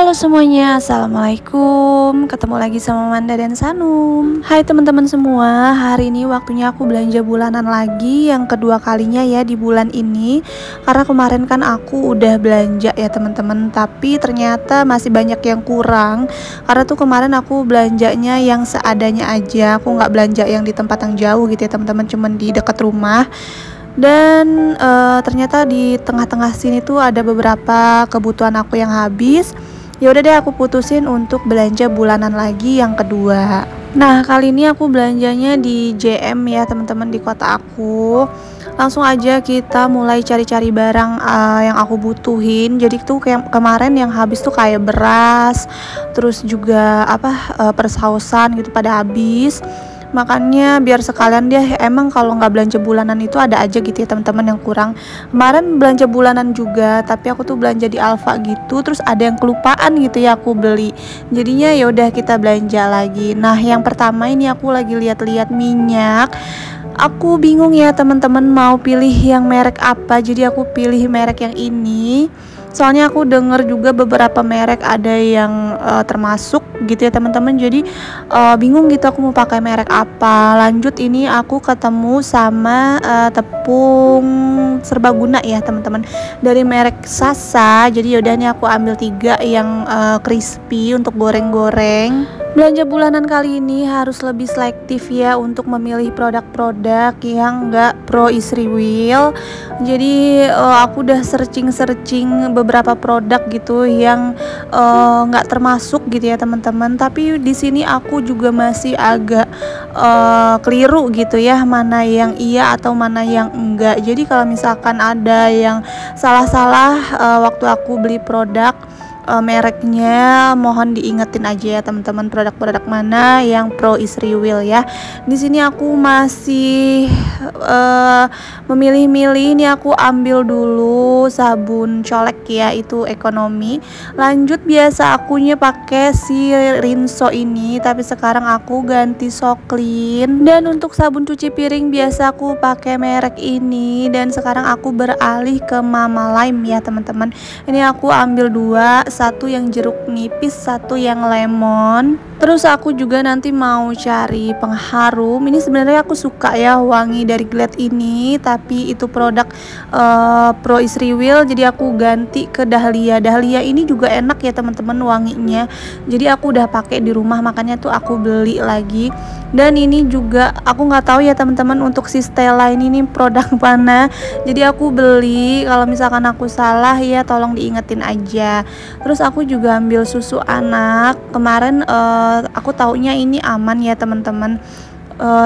Halo semuanya, assalamualaikum. Ketemu lagi sama Manda dan Sanum. Hai teman-teman semua, hari ini waktunya aku belanja bulanan lagi, yang kedua kalinya ya di bulan ini. Karena kemarin kan aku udah belanja ya teman-teman, tapi ternyata masih banyak yang kurang. Karena tuh kemarin aku belanjanya yang seadanya aja, aku nggak belanja yang di tempat yang jauh gitu ya teman-teman, cuman di dekat rumah. Dan ternyata di tengah-tengah sini tuh ada beberapa kebutuhan aku yang habis. Ya udah deh, aku putusin untuk belanja bulanan lagi yang kedua. Nah, kali ini aku belanjanya di JM ya teman-teman, di kota aku. Langsung aja kita mulai cari-cari barang yang aku butuhin. Jadi tuh kayak kemarin yang habis tuh kayak beras, terus juga persausan gitu pada habis. Makanya biar sekalian deh, emang kalau nggak belanja bulanan itu ada aja gitu ya teman-teman yang kurang. Kemarin belanja bulanan juga, tapi aku tuh belanja di Alfa gitu, terus ada yang kelupaan gitu ya aku beli. Jadinya ya udah kita belanja lagi. Nah, yang pertama ini aku lagi lihat-lihat minyak. Aku bingung ya teman-teman mau pilih yang merek apa, jadi aku pilih merek yang ini. Soalnya aku denger juga beberapa merek ada yang termasuk gitu ya teman-teman. Jadi bingung gitu aku mau pakai merek apa. Lanjut ini aku ketemu sama tepung serbaguna ya teman-teman, dari merek Sasa. Jadi yaudah nih aku ambil 3 yang crispy untuk goreng-goreng. Belanja bulanan kali ini harus lebih selektif ya untuk memilih produk-produk yang enggak pro istri wheel. Jadi aku udah searching beberapa produk gitu yang nggak termasuk gitu ya teman-teman. Tapi di sini aku juga masih agak keliru gitu ya, mana yang iya atau mana yang enggak. Jadi kalau misalkan ada yang salah-salah waktu aku beli produk, mereknya mohon diingetin aja ya teman-teman, produk-produk mana yang pro istri wheel ya. Di sini aku masih memilih-milih. Ini aku ambil dulu sabun colek ya, itu ekonomi. Lanjut biasa akunya pakai si Rinso ini, tapi sekarang aku ganti Soklin. Dan untuk sabun cuci piring biasa aku pakai merek ini, dan sekarang aku beralih ke Mama Lime ya teman-teman. Ini aku ambil 2, satu yang jeruk nipis, satu yang lemon. Terus aku juga nanti mau cari pengharum. Ini sebenarnya aku suka ya wangi dari Glade ini, tapi itu produk pro istri wheel, jadi aku ganti ke Dahlia. Dahlia ini juga enak ya teman-teman wanginya. Jadi aku udah pakai di rumah, makanya tuh aku beli lagi. Dan ini juga aku nggak tahu ya teman-teman untuk si Stella ini produk mana. Jadi aku beli, kalau misalkan aku salah ya tolong diingetin aja. Terus aku juga ambil susu anak. Kemarin aku taunya ini aman ya teman-teman.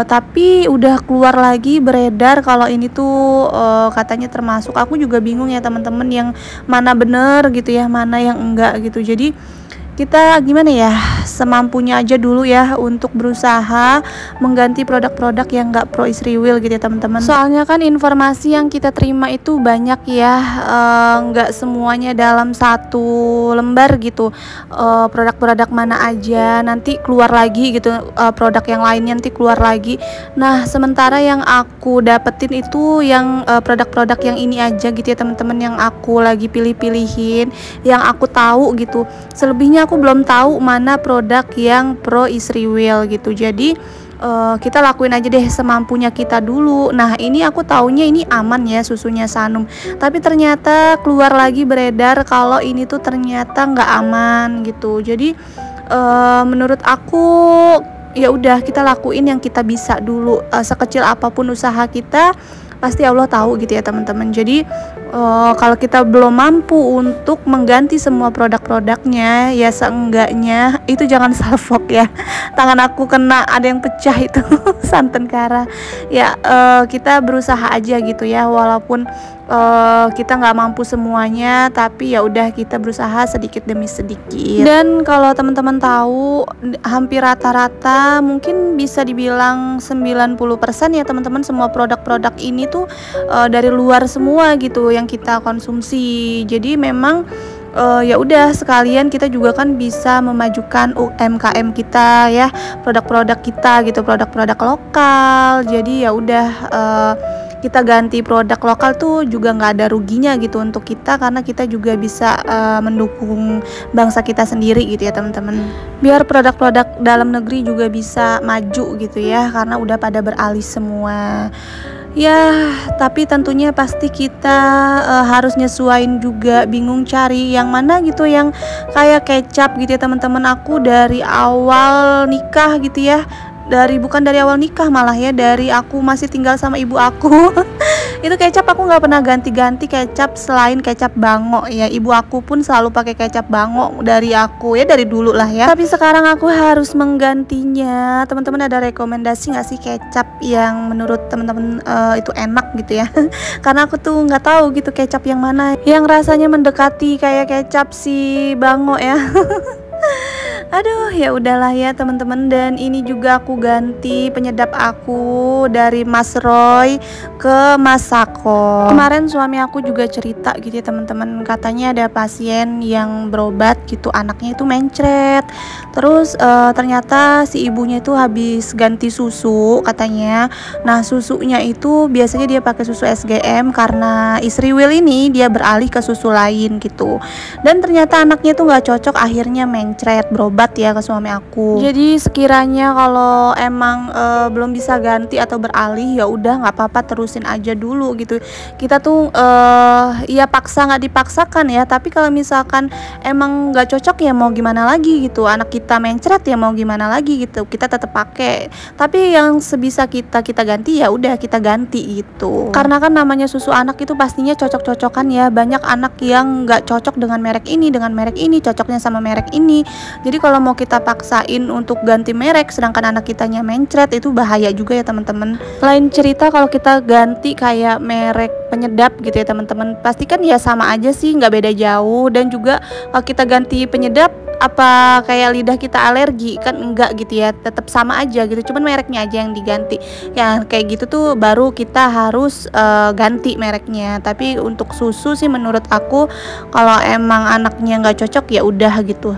Tapi udah keluar lagi beredar kalau ini tuh katanya termasuk. Aku juga bingung ya teman-teman yang mana bener gitu ya, mana yang enggak gitu. Jadi kita gimana ya, semampunya aja dulu ya untuk berusaha mengganti produk-produk yang nggak pro istri wheel gitu ya teman-teman. Soalnya kan informasi yang kita terima itu banyak ya, nggak semuanya dalam satu lembar gitu. Produk-produk mana aja nanti keluar lagi gitu, produk yang lainnya nanti keluar lagi. Nah, sementara yang aku dapetin itu yang produk-produk yang ini aja gitu ya teman-teman, yang aku lagi pilih-pilihin, yang aku tahu gitu. Selebihnya aku belum tahu mana produk yang pro istri wheel gitu. Jadi kita lakuin aja deh semampunya kita dulu. Nah, ini aku taunya ini aman ya susunya Sanum, tapi ternyata keluar lagi beredar kalau ini tuh ternyata nggak aman gitu. Jadi menurut aku ya udah kita lakuin yang kita bisa dulu. Sekecil apapun usaha kita, pasti Allah tahu gitu ya teman-teman. Jadi kalau kita belum mampu untuk mengganti semua produk-produknya, ya seenggaknya itu jangan salfok ya. Tangan aku kena, ada yang pecah itu santan kara ya. Kita berusaha aja gitu ya, walaupun kita nggak mampu semuanya, tapi ya udah kita berusaha sedikit demi sedikit. Dan kalau teman-teman tahu, hampir rata-rata mungkin bisa dibilang 90% ya teman-teman, semua produk-produk ini tuh dari luar semua gitu yang kita konsumsi. Jadi memang ya udah sekalian kita juga kan bisa memajukan UMKM kita ya, produk-produk kita gitu, produk-produk lokal. Jadi ya udah kita ganti produk lokal tuh juga nggak ada ruginya gitu untuk kita, karena kita juga bisa mendukung bangsa kita sendiri gitu ya teman-teman. Biar produk-produk dalam negeri juga bisa maju gitu ya, karena udah pada beralih semua. Ya, tapi tentunya pasti kita harus nyesuain juga, bingung cari yang mana gitu yang kayak kecap gitu ya teman-teman. Aku dari awal nikah gitu ya, bukan dari awal nikah malah ya, dari aku masih tinggal sama ibu aku itu kecap aku nggak pernah ganti-ganti kecap selain kecap bango ya. Ibu aku pun selalu pakai kecap bango dari aku ya, dari dulu lah ya, tapi sekarang aku harus menggantinya. Teman-teman ada rekomendasi nggak sih kecap yang menurut teman-teman itu enak gitu ya karena aku tuh nggak tahu gitu kecap yang mana yang rasanya mendekati kayak kecap si bango ya aduh, ya udahlah ya teman-teman. Dan ini juga aku ganti penyedap aku dari Mas Roy ke Mas Sako. Kemarin suami aku juga cerita gitu ya teman-teman, katanya ada pasien yang berobat gitu, anaknya itu mencret. Terus ternyata si ibunya itu habis ganti susu katanya. Nah, susunya itu biasanya dia pakai susu SGM, karena istri Will ini dia beralih ke susu lain gitu. Dan ternyata anaknya itu nggak cocok, akhirnya mencret, berobat ya ke suami aku. Jadi sekiranya kalau emang belum bisa ganti atau beralih, ya udah nggak apa-apa, terusin aja dulu gitu. Kita tuh ya paksa nggak dipaksakan ya, tapi kalau misalkan emang nggak cocok ya mau gimana lagi gitu. Anak kita mencret ya mau gimana lagi gitu, kita tetap pakai. Tapi yang sebisa kita ganti ya udah kita ganti gitu. Karena kan namanya susu anak itu pastinya cocok-cocokan ya. Banyak anak yang nggak cocok dengan merek ini, cocoknya sama merek ini. Jadi kalau mau kita paksain untuk ganti merek sedangkan anak kitanya mencret, itu bahaya juga ya teman-teman. Lain cerita kalau kita ganti kayak merek penyedap gitu ya teman-teman, pasti kan ya sama aja sih, nggak beda jauh. Dan juga kalau kita ganti penyedap, apa kayak lidah kita alergi? Kan enggak gitu ya, tetap sama aja gitu, cuman mereknya aja yang diganti. Ya kayak gitu tuh baru kita harus ganti mereknya. Tapi untuk susu sih menurut aku kalau emang anaknya nggak cocok ya udah gitu.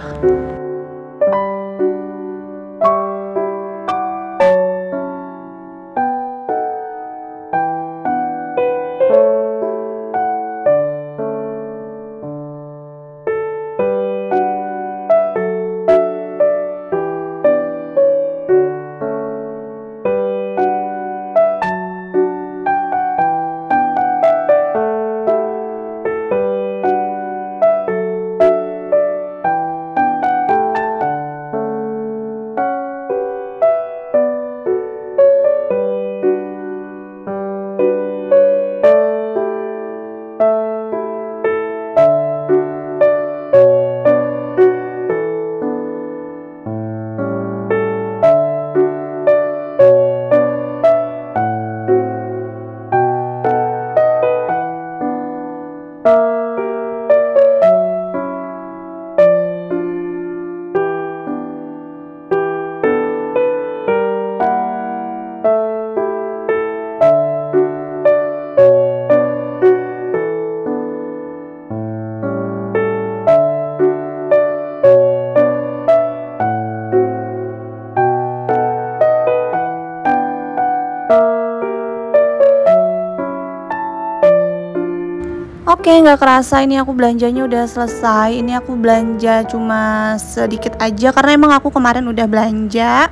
Oke, nggak kerasa ini aku belanjanya udah selesai. Ini aku belanja cuma sedikit aja karena emang aku kemarin udah belanja.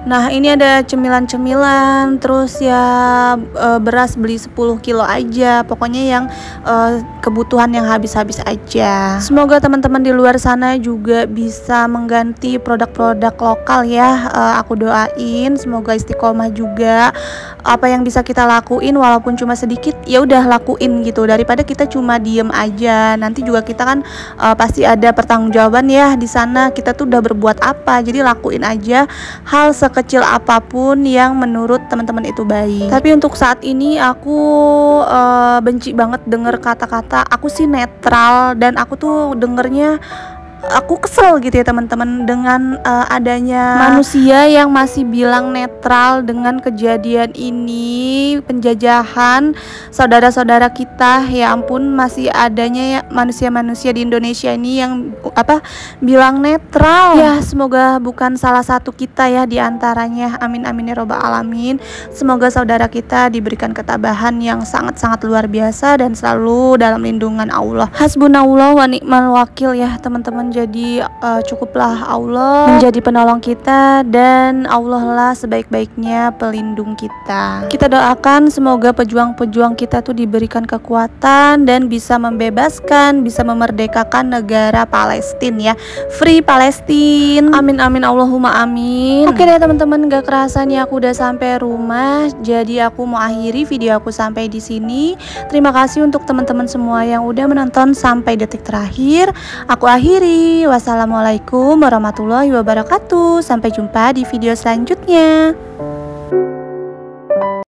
Nah, ini ada cemilan-cemilan, terus ya beras beli 10 kilo aja. Pokoknya yang kebutuhan yang habis-habis aja. Semoga teman-teman di luar sana juga bisa mengganti produk-produk lokal ya. Aku doain semoga istiqomah juga. Apa yang bisa kita lakuin walaupun cuma sedikit, ya udah lakuin gitu, daripada kita cuma diem aja. Nanti juga kita kan pasti ada pertanggungjawaban ya di sana, kita tuh udah berbuat apa. Jadi lakuin aja hal sekecil apapun yang menurut teman-teman itu baik. Tapi untuk saat ini aku benci banget denger kata-kata, aku sih netral, dan aku tuh dengernya aku kesel gitu ya teman-teman dengan adanya manusia yang masih bilang netral dengan kejadian ini, penjajahan saudara-saudara kita. Ya ampun, masih adanya ya manusia-manusia di Indonesia ini yang bilang netral. Ya semoga bukan salah satu kita ya di antaranya. Amin amin ya robbal alamin. Semoga saudara kita diberikan ketabahan yang sangat-sangat luar biasa dan selalu dalam lindungan Allah. Hasbunallah wa ni'mal wakil ya teman-teman. Jadi cukuplah Allah menjadi penolong kita, dan Allah lah sebaik-baiknya pelindung kita. Kita doakan semoga pejuang-pejuang kita tuh diberikan kekuatan dan bisa membebaskan, bisa memerdekakan negara Palestina ya. Free Palestine. Amin amin Allahumma amin. Oke deh teman-teman, gak kerasa nih aku udah sampai rumah. Jadi aku mau akhiri video aku sampai di sini. Terima kasih untuk teman-teman semua yang udah menonton sampai detik terakhir. Aku akhiri. Wassalamualaikum warahmatullahi wabarakatuh. Sampai jumpa di video selanjutnya.